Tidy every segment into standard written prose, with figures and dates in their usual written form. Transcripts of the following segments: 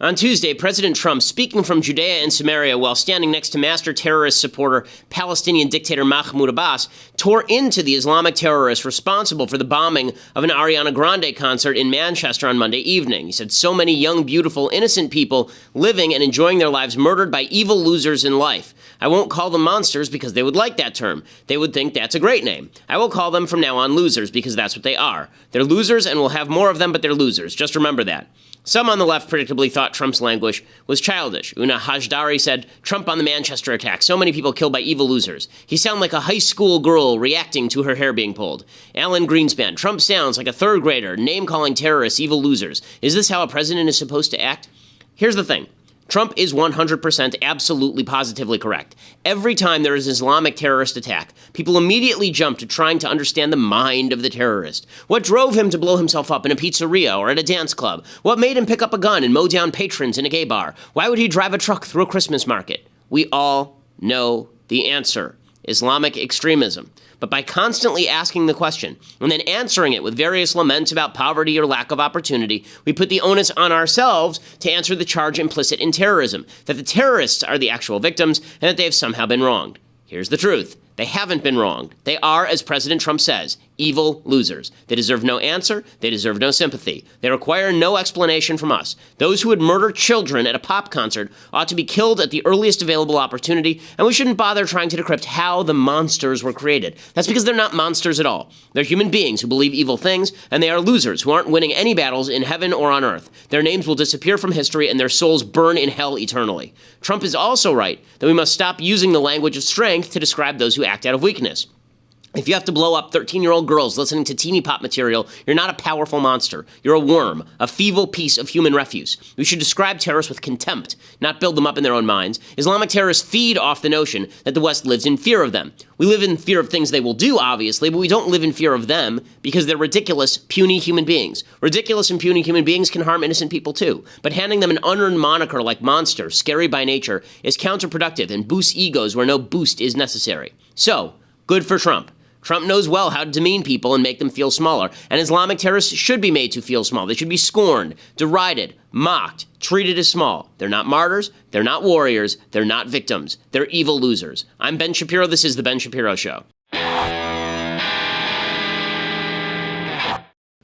On Tuesday, President Trump, speaking from Judea and Samaria while standing next to master terrorist supporter Palestinian dictator Mahmoud Abbas, tore into the Islamic terrorists responsible for the bombing of an Ariana Grande concert in Manchester on Monday evening. He said, "So many young, beautiful, innocent people living and enjoying their lives murdered by evil losers in life. I won't call them monsters because they would like that term. They would think that's a great name. I will call them from now on losers because that's what they are. They're losers and we'll have more of them, but they're losers. Just remember that." Some on the left predictably thought Trump's language was childish. Una Hajdari said, "Trump on the Manchester attack. So many people killed by evil losers. He sounds like a high school girl reacting to her hair being pulled." Alan Greenspan, "Trump sounds like a third grader name-calling terrorists evil losers. Is this how a president is supposed to act?" Here's the thing. Trump is 100% absolutely positively correct. Every time there is an Islamic terrorist attack, people immediately jump to trying to understand the mind of the terrorist. What drove him to blow himself up in a pizzeria or at a dance club? What made him pick up a gun and mow down patrons in a gay bar? Why would he drive a truck through a Christmas market? We all know the answer. Islamic extremism. But by constantly asking the question and then answering it with various laments about poverty or lack of opportunity, we put the onus on ourselves to answer the charge implicit in terrorism, that the terrorists are the actual victims and that they have somehow been wronged. Here's the truth. They haven't been wronged. They are, as President Trump says, evil losers. They deserve no answer. They deserve no sympathy. They require no explanation from us. Those who would murder children at a pop concert ought to be killed at the earliest available opportunity, and we shouldn't bother trying to decrypt how the monsters were created. That's because they're not monsters at all. They're human beings who believe evil things, and they are losers who aren't winning any battles in heaven or on earth. Their names will disappear from history, and their souls burn in hell eternally. Trump is also right that we must stop using the language of strength to describe those who act out of weakness. If you have to blow up 13-year-old girls listening to teeny pop material, you're not a powerful monster. You're a worm, a feeble piece of human refuse. We should describe terrorists with contempt, not build them up in their own minds. Islamic terrorists feed off the notion that the West lives in fear of them. We live in fear of things they will do, obviously, but we don't live in fear of them because they're ridiculous, puny human beings. Ridiculous and puny human beings can harm innocent people too, but handing them an unearned moniker like monster, scary by nature, is counterproductive and boosts egos where no boost is necessary. So, good for Trump. Trump knows well how to demean people and make them feel smaller, and Islamic terrorists should be made to feel small. They should be scorned, derided, mocked, treated as small. They're not martyrs, they're not warriors, they're not victims. They're evil losers. I'm Ben Shapiro. This is The Ben Shapiro Show.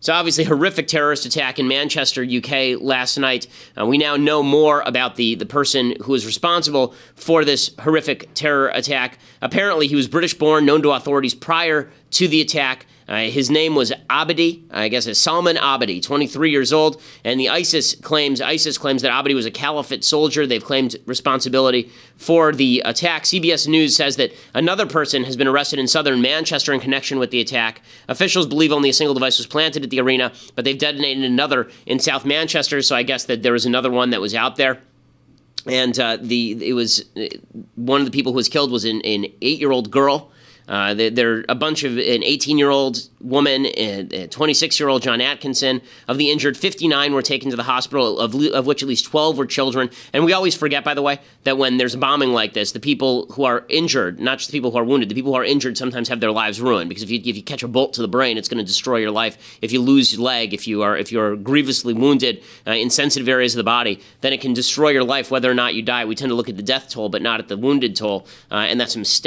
So obviously, horrific terrorist attack in Manchester, UK last night. We now know more about the person who is responsible for this horrific terror attack. Apparently, he was British-born, known to authorities prior to the attack. His name was Abedi, I guess it's Salman Abedi, 23 years old, and the ISIS claims that Abedi was a caliphate soldier. They've claimed responsibility for the attack. CBS News says that another person has been arrested in southern Manchester in connection with the attack. Officials believe only a single device was planted at the arena, but they've detonated another in South Manchester, so I guess that there was another one that was out there. And it was one of the people who was killed was an 8-year-old girl. There are a bunch of an 18-year-old woman, a 26-year-old John Atkinson. Of the injured, 59 were taken to the hospital, of which at least 12 were children. And we always forget, by the way, that when there's a bombing like this, the people who are injured, not just the people who are wounded, the people who are injured sometimes have their lives ruined. Because if you catch a bolt to the brain, it's going to destroy your life. If you lose your leg, if you're grievously wounded in sensitive areas of the body, then it can destroy your life whether or not you die. We tend to look at the death toll, but not at the wounded toll, and that's a mistake.